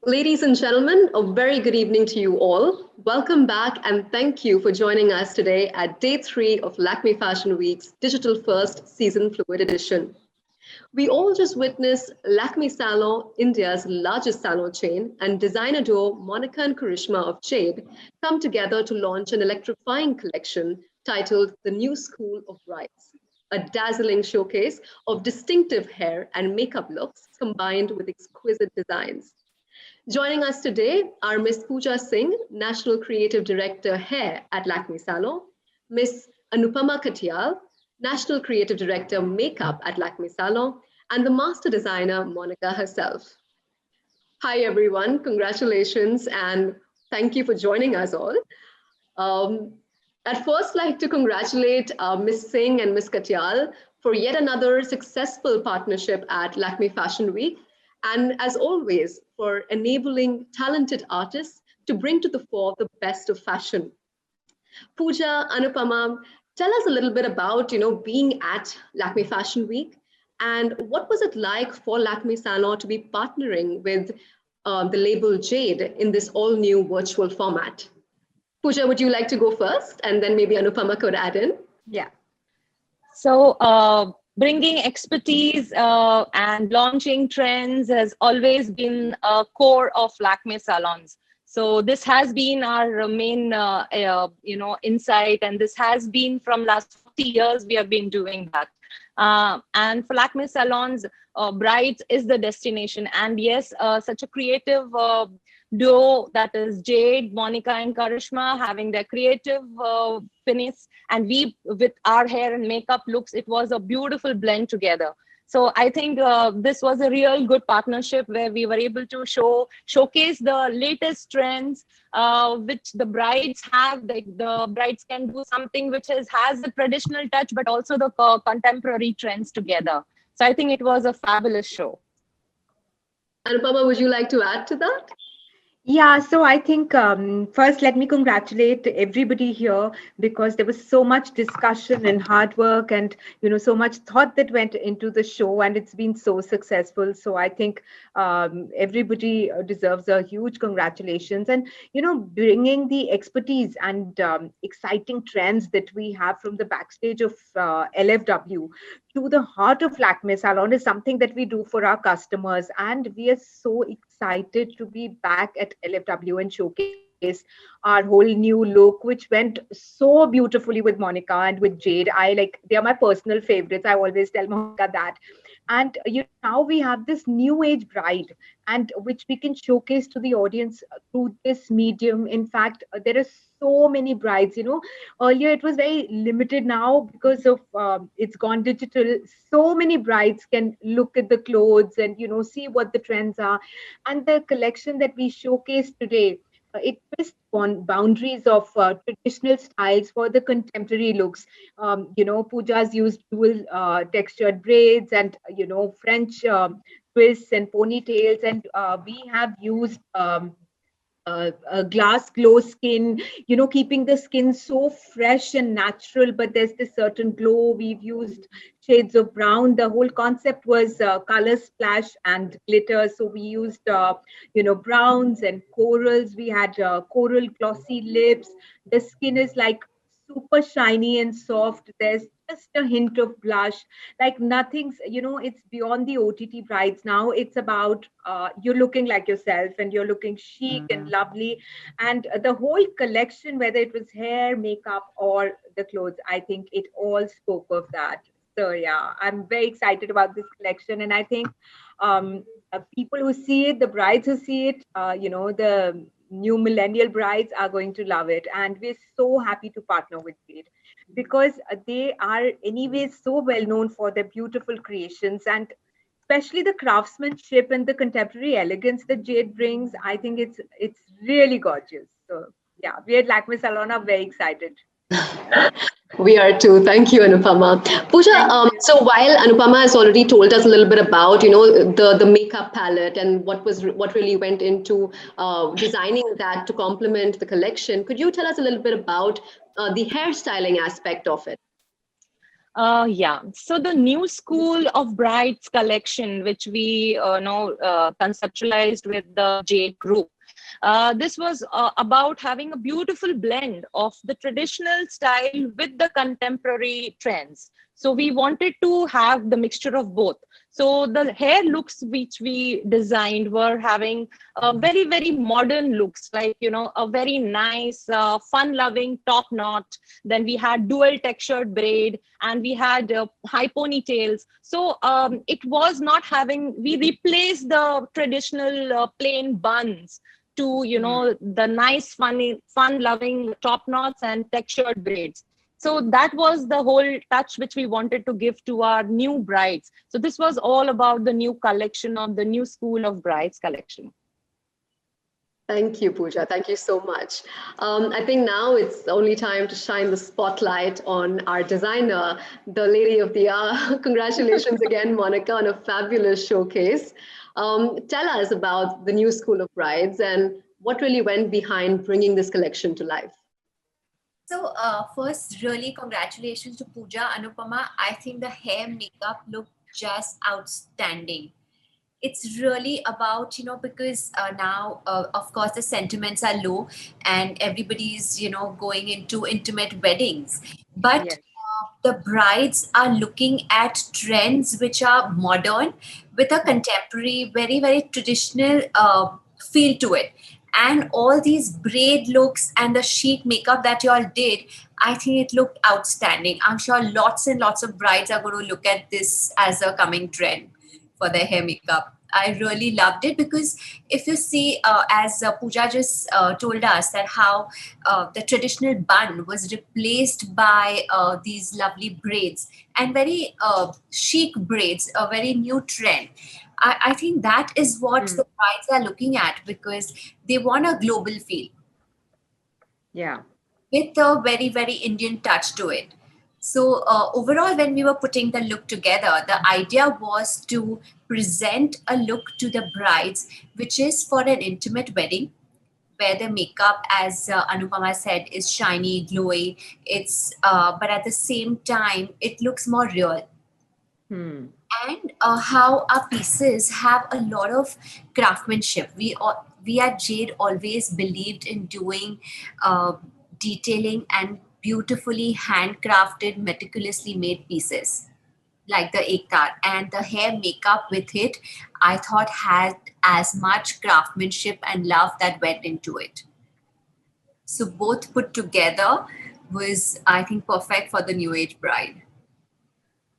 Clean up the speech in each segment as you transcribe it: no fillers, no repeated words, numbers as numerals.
Ladies and gentlemen, a very good evening to you all. Welcome back and thank you for joining us today at day 3 of Lakmé Fashion Week's Digital First Season Fluid Edition. We all just witnessed Lakmé Salon, India's largest salon chain, and designer duo Monica and Karishma of JADE come together to launch an electrifying collection titled The New School of Brides, a dazzling showcase of distinctive hair and makeup looks combined with exquisite designs. Joining us today are Ms. Pooja Singh, National Creative Director Hair at Lakmé Salon, Ms. Anupama Katyal, National Creative Director Makeup at Lakmé Salon, and the Master Designer Monica herself. Hi everyone, congratulations and thank you for joining us all. I'd first like to congratulate Ms. Singh and Ms. Katyal for yet another successful partnership at Lakmé Fashion Week, and as always, for enabling talented artists to bring to the fore the best of fashion. Pooja, Anupama, tell us a little bit about, being at Lakmé Fashion Week, and what was it like for Lakmé Salon to be partnering with the label JADE in this all-new virtual format? Pooja, would you like to go first, and then maybe Anupama could add in? Yeah. So bringing expertise and launching trends has always been a core of Lakmé salons. So this has been our main, insight, and this has been from last 40 years we have been doing that. And for Lakmé salons, brides is the destination, and yes, such a creative duo that is JADE, Monica and Karishma having their creative finish, and we with our hair and makeup looks, it was a beautiful blend together. So I think this was a real good partnership where we were able to showcase the latest trends which the brides have. The brides can do something which has the traditional touch, but also the contemporary trends together. So I think it was a fabulous show. Anupama, would you like to add to that? Yeah, so I think first let me congratulate everybody here, because there was so much discussion and hard work and so much thought that went into the show, and it's been so successful. So I think everybody deserves a huge congratulations, and bringing the expertise and exciting trends that we have from the backstage of LFW to the heart of Lakmé Salon is something that we do for our customers, and we are so excited to be back at LFW and showcase our whole new look, which went so beautifully with Monica and with JADE. They are my personal favorites. I always tell Monica that. And now we have this new age bride, and which we can showcase to the audience through this medium. In fact, there are so many brides. Earlier it was very limited. Now, because of it's gone digital, so many brides can look at the clothes and see what the trends are. And the collection that we showcase today, it twists on boundaries of traditional styles for the contemporary looks. Pooja's used dual textured braids and French twists and ponytails, and we have used a glass glow skin, keeping the skin so fresh and natural, but there's this certain glow. We've used shades of brown. The whole concept was color splash and glitter. So we used, browns and corals. We had coral glossy lips. The skin is like super shiny and soft. There's just a hint of blush, like nothing's, it's beyond the OTT brides now. It's about you're looking like yourself and you're looking chic and lovely. And the whole collection, whether it was hair, makeup, or the clothes, I think it all spoke of that. So yeah, I'm very excited about this collection. And I think people who see it, the brides who see it, the new millennial brides are going to love it. And we're so happy to partner with JADE, because they are anyway so well known for their beautiful creations, and especially the craftsmanship and the contemporary elegance that JADE brings. I think it's really gorgeous. So yeah, we at Lakmé Salon are very excited. We are too. Thank you, Anupama. Pooja, so while Anupama has already told us a little bit about, the makeup palette and what really went into designing that to complement the collection, could you tell us a little bit about the hairstyling aspect of it? Yeah. So the new school of brides collection, which we conceptualized with the Jade group, this was about having a beautiful blend of the traditional style with the contemporary trends. So we wanted to have the mixture of both. So the hair looks which we designed were having very, very modern looks, like, a very nice, fun-loving top knot. Then we had dual textured braid, and we had high ponytails. So it was not having, we replaced the traditional plain buns to, the nice, funny, fun-loving top knots and textured braids. So that was the whole touch which we wanted to give to our new brides. So this was all about the new collection of the new school of brides collection. Thank you, Pooja. Thank you so much. I think now it's only time to shine the spotlight on our designer, the lady of the hour. Congratulations again, Monica, on a fabulous showcase. Tell us about the new School of Brides and what really went behind bringing this collection to life. So first, really congratulations to Pooja, Anupama. I think the hair makeup looked just outstanding. It's really about, because now, of course, the sentiments are low and everybody's, going into intimate weddings. But Yes. the brides are looking at trends which are modern with a contemporary, very, very traditional feel to it. And all these braid looks and the chic makeup that you all did, I think it looked outstanding. I'm sure lots and lots of brides are going to look at this as a coming trend for their hair makeup. I really loved it because if you see, as Pooja just told us, that how the traditional bun was replaced by these lovely braids and very chic braids, a very new trend. I think that is what the brides are looking at because they want a global feel. Yeah. With a very, very Indian touch to it. So overall, when we were putting the look together, the idea was to present a look to the brides, which is for an intimate wedding, where the makeup, as Anupama said, is shiny, glowy. It's but at the same time, it looks more real. And how our pieces have a lot of craftsmanship. We at Jade always believed in doing detailing and beautifully handcrafted, meticulously made pieces like the ektar, and the hair makeup with it, I thought had as much craftsmanship and love that went into it. So both put together was, I think, perfect for the new age bride.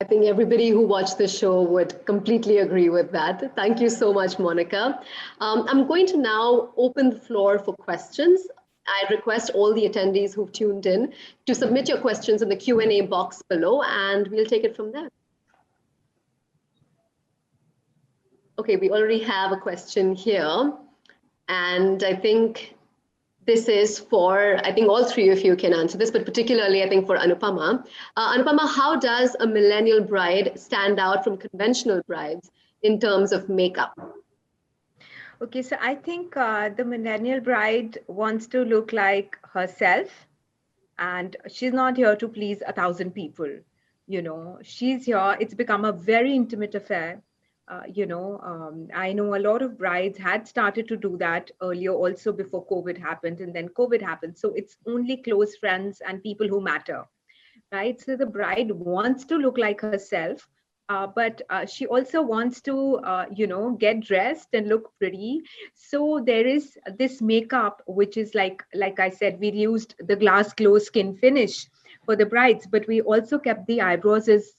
I think everybody who watched the show would completely agree with that. Thank you so much, Monica. I'm going to now open the floor for questions. I request all the attendees who've tuned in to submit your questions in the Q&A box below, and we'll take it from there. Okay, we already have a question here, and I think this is for, I think all three of you can answer this, but particularly I think for Anupama. Anupama, how does a millennial bride stand out from conventional brides in terms of makeup? Okay, so I think the millennial bride wants to look like herself, and she's not here to please 1,000 people. She's here. It's become a very intimate affair. I know a lot of brides had started to do that earlier also before COVID happened, and then COVID happened. So it's only close friends and people who matter, right? So the bride wants to look like herself, but she also wants to, get dressed and look pretty. So there is this makeup, which is like I said, we used the glass glow skin finish for the brides, but we also kept the eyebrows as,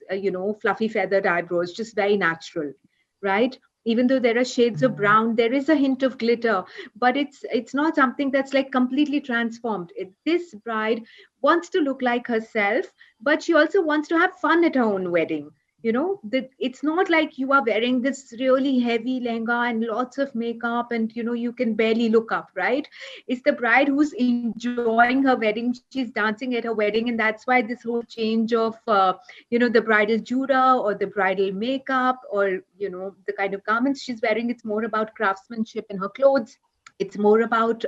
fluffy feathered eyebrows, just very natural, right? Even though there are shades of brown, there is a hint of glitter, but it's not something that's like completely transformed. This bride wants to look like herself, but she also wants to have fun at her own wedding. That it's not like you are wearing this really heavy lehenga and lots of makeup and you can barely look up, right? It's the bride who's enjoying her wedding, she's dancing at her wedding, and that's why this whole change of the bridal jura or the bridal makeup or the kind of garments she's wearing, it's more about craftsmanship in her clothes It's more about,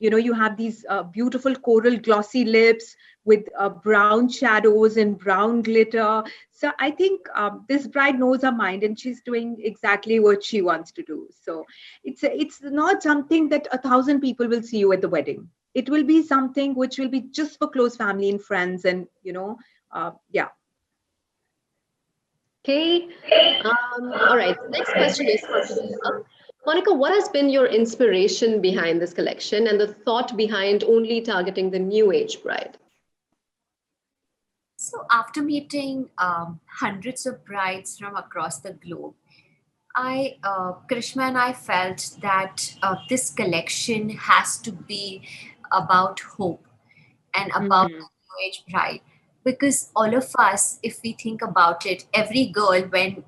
you have these beautiful coral glossy lips with brown shadows and brown glitter. So I think this bride knows her mind and she's doing exactly what she wants to do. So it's not something that 1,000 people will see you at the wedding. It will be something which will be just for close family and friends, and yeah. Okay. All right. Next question is for Monica. Monica, what has been your inspiration behind this collection and the thought behind only targeting the new age bride? So after meeting hundreds of brides from across the globe, Krishna and I felt that this collection has to be about hope and about the new age bride. Because all of us, if we think about it, every girl, when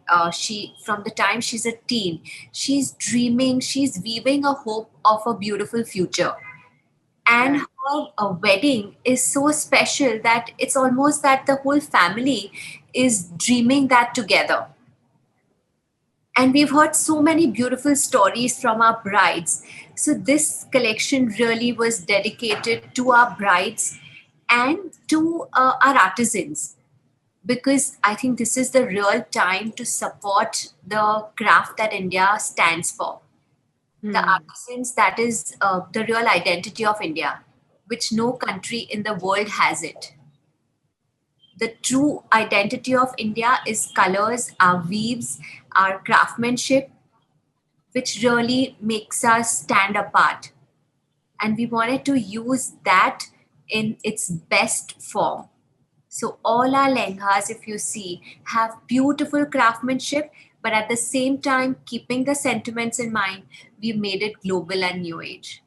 from the time she's a teen, she's dreaming, she's weaving a hope of a beautiful future. And Right. her wedding is so special that it's almost that the whole family is dreaming that together. And we've heard so many beautiful stories from our brides. So this collection really was dedicated to our brides and to our artisans, because I think this is the real time to support the craft that India stands for. The artisans, that is the real identity of India, which no country in the world has it. The true identity of India is colors, our weaves, our craftsmanship, which really makes us stand apart. And we wanted to use that in its best form. So all our lehengas, if you see, have beautiful craftsmanship, but at the same time, keeping the sentiments in mind, we made it global and new age.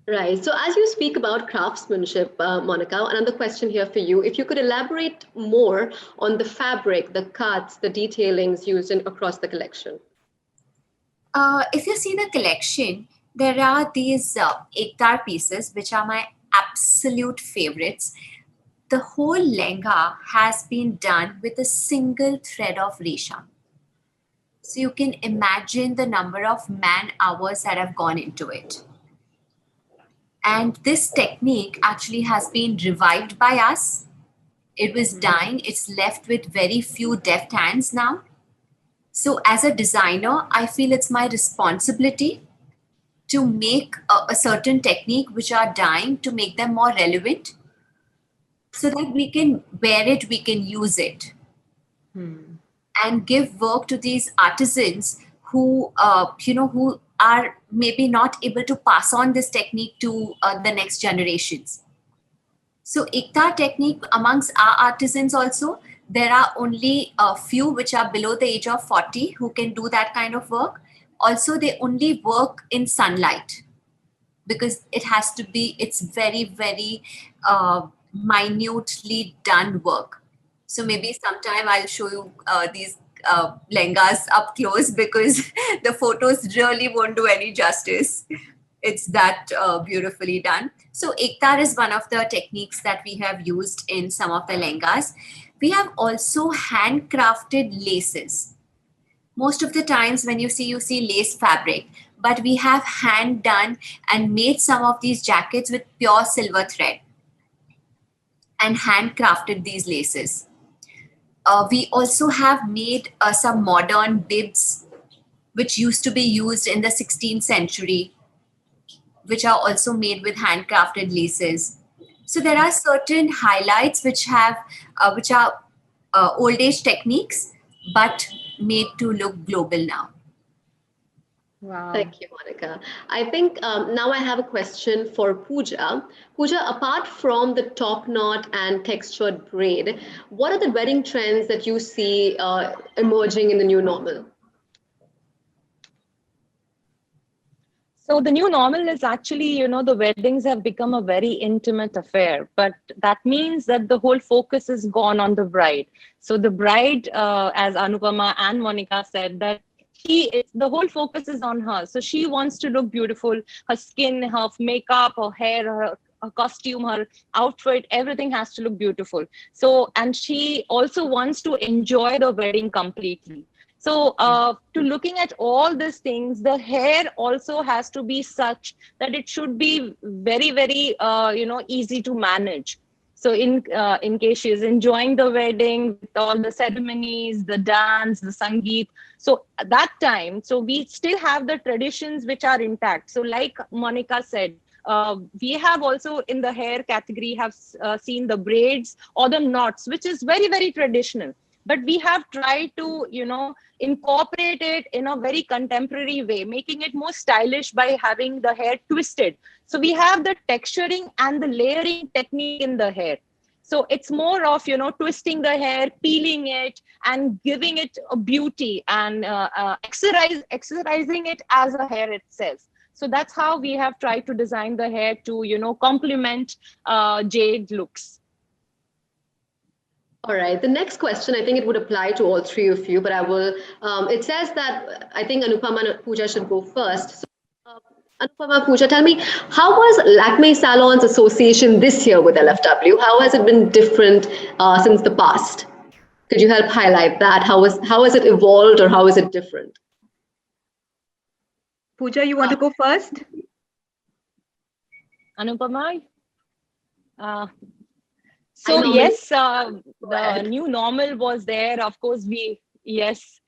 Right. So as you speak about craftsmanship, Monica, another question here for you. If you could elaborate more on the fabric, the cuts, the detailings used across the collection. If you see the collection, there are these ektar pieces, which are my absolute favorites. The whole lehenga has been done with a single thread of resham. So you can imagine the number of man hours that have gone into it. And this technique actually has been revived by us. It was dying. It's left with very few deft hands now. So as a designer, I feel it's my responsibility to make a certain technique which are dying, to make them more relevant so that we can wear it, we can use it. And give work to these artisans who, who are maybe not able to pass on this technique to the next generations. So Ekta technique amongst our artisans also, there are only a few which are below the age of 40 who can do that kind of work. Also, they only work in sunlight because it's very, very minutely done work. So maybe sometime I'll show you these lehengas up close, because the photos really won't do any justice. It's that beautifully done. So ektar is one of the techniques that we have used in some of the lehengas. We have also handcrafted laces. Most of the times when you see lace fabric, but we have hand done and made some of these jackets with pure silver thread and handcrafted these laces. We also have made some modern bibs, which used to be used in the 16th century, which are also made with handcrafted laces. So there are certain highlights which are old age techniques, but made to look global now. Wow. Thank you, Monica. I think now I have a question for Pooja. Pooja, apart from the top knot and textured braid, what are the wedding trends that you see emerging in the new normal? So the new normal is actually, the weddings have become a very intimate affair, but that means that the whole focus is gone on the bride. So the bride, as Anupama and Monica said, that the whole focus is on her. So she wants to look beautiful. Her skin, her makeup, her hair, her costume, her outfit, everything has to look beautiful. So, and she also wants to enjoy the wedding completely. So to looking at all these things, the hair also has to be such that it should be very, very, easy to manage. So in case she is enjoying the wedding with all the ceremonies, the dance, the sangeet, so at that time, so we still have the traditions which are intact. So like Monica said, we have also in the hair category have seen the braids or the knots, which is very, very traditional. But we have tried to, incorporate it in a very contemporary way, making it more stylish by having the hair twisted. So we have the texturing and the layering technique in the hair. So it's more of, twisting the hair, peeling it, and giving it a beauty, and exercising it as a hair itself. So that's how we have tried to design the hair to, complement Jade looks. All right. The next question, I think it would apply to all three of you, but I will. It says that I think Anupama and Pooja should go first. So, Anupama, Pooja, tell me, how was Lakmé Salon's association this year with LFW? How has it been different since the past? Could you help highlight that? How has it evolved, or how is it different? Pooja, you want to go first? Anupama? So yes, the new normal was there. Of course, yes.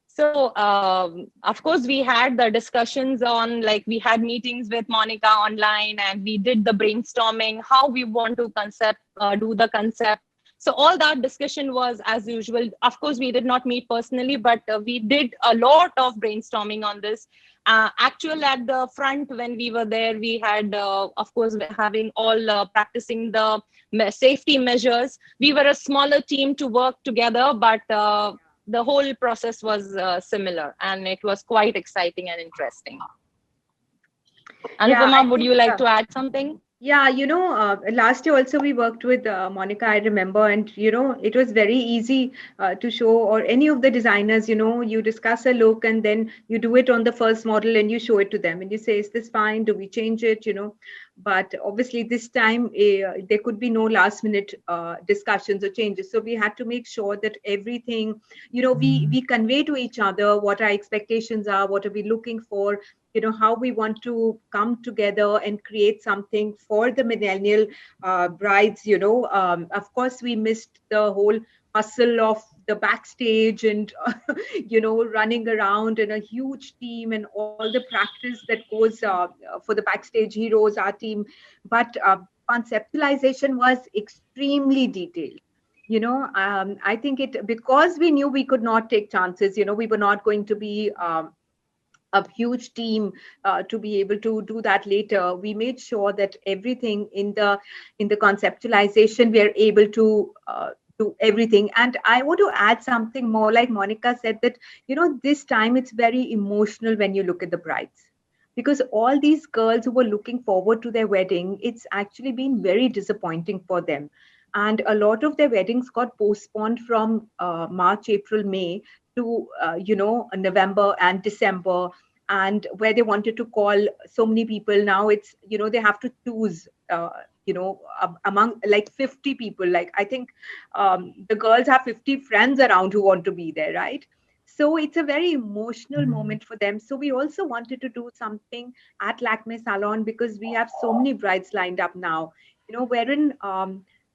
So of course, we had the discussions on, like, we had meetings with Monica online, and we did the brainstorming, how we want to do the concept. So all that discussion was as usual. Of course, we did not meet personally, but we did a lot of brainstorming on this. Actual at the front, when we were there, we had, of course, having all practicing the safety measures. We were a smaller team to work together, but the whole process was similar, and it was quite exciting and interesting. Anupama, would you like to add something? Yeah, last year also we worked with Monica, I remember, and it was very easy to show, or any of the designers, you discuss a look and then you do it on the first model and you show it to them and you say, is this fine? Do we change it? But obviously this time there could be no last minute discussions or changes. So we had to make sure that everything, we convey to each other what our expectations are, what are we looking for, how we want to come together and create something for the millennial brides. Of course, we missed the whole hustle of the backstage and, running around in a huge team and all the practice that goes for the backstage heroes, our team. But conceptualization was extremely detailed. I think because we knew we could not take chances, we were not going to be a huge team to be able to do that later. We made sure that everything in the conceptualization, we are able to do everything. And I want to add something more, like Monica said, that this time it's very emotional when you look at the brides, because all these girls who were looking forward to their wedding, it's actually been very disappointing for them. And a lot of their weddings got postponed from March, April, May to November and December, and where they wanted to call so many people. Now it's they have to choose among like 50 people. Like, I think the girls have 50 friends around who want to be there, right? So it's a very emotional moment for them. So we also wanted to do something at Lakmé Salon, because we have so many brides lined up now, wherein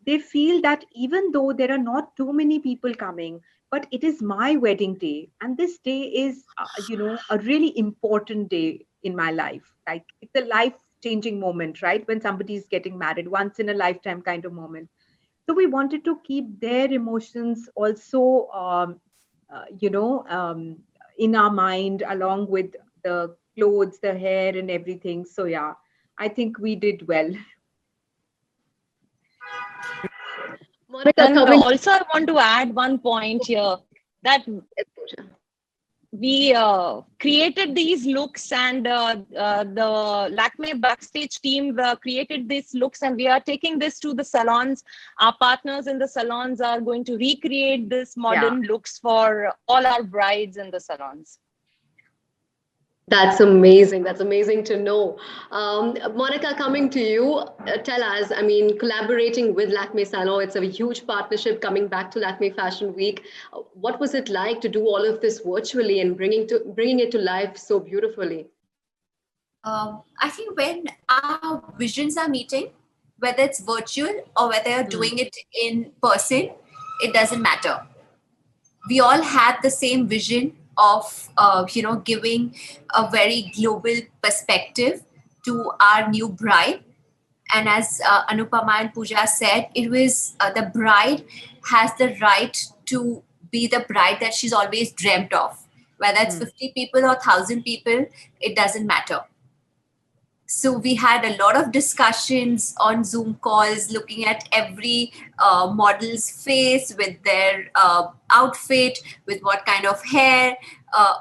they feel that even though there are not too many people coming, but it is my wedding day, and this day is a really important day in my life. Like, it's a life changing moment, right? When somebody is getting married, once in a lifetime kind of moment. So we wanted to keep their emotions also in our mind, along with the clothes, the hair and everything. So yeah, I think we did well. Monica, And also, I want to add one point here, that we created these looks, and the Lakmé backstage team created these looks, and we are taking this to the salons. Our partners in the salons are going to recreate this modern looks for all our brides in the salons. That's amazing. That's amazing to know. Monica, coming to you, tell us, I mean, collaborating with Lakmé Salon, it's a huge partnership coming back to Lakmé Fashion Week. What was it like to do all of this virtually and bringing it to life so beautifully? I think when our visions are meeting, whether it's virtual or whether you're doing it in person, it doesn't matter. We all had the same vision of giving a very global perspective to our new bride. And as Anupama and Pooja said, it was the bride has the right to be the bride that she's always dreamt of. Whether it's 50 people or 1,000 people, it doesn't matter. So we had a lot of discussions on Zoom calls, looking at every model's face with their outfit, with what kind of hair,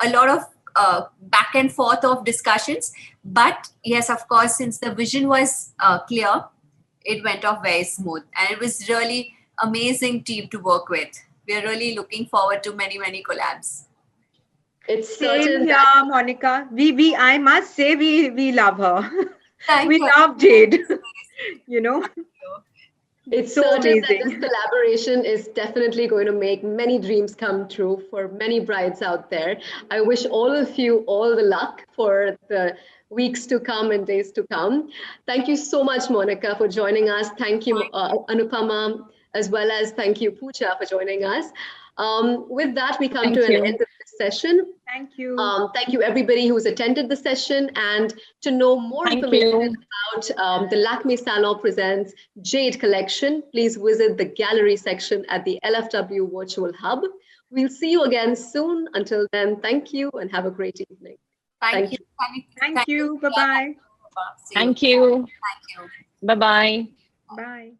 a lot of back and forth of discussions. But yes, of course, since the vision was clear, it went off very smooth. And it was really amazing team to work with. We're really looking forward to many, many collabs. It's Same certain here, that Monica. I must say, we love her. Thank We you. love Jade. You know, it's so certain that this amazing. collaboration is definitely going to make many dreams come true for many brides out there. I wish all of you all the luck for the weeks to come and days to come. Thank you so much, Monica, for joining us. Thank you, Anupama, as well as thank you, Pooja, for joining us. With that, we come Thank to an you. end of this session. Thank you. Thank you, everybody who's attended the session. And to know more Thank information you. about the Lakmé Salon Presents Jade Collection, please visit the gallery section at the LFW Virtual Hub. We'll see you again soon. Until then, thank you and have a great evening. Thank you. Thank you. Bye-bye. See you. Thank you. Thank you. Bye-bye. Bye.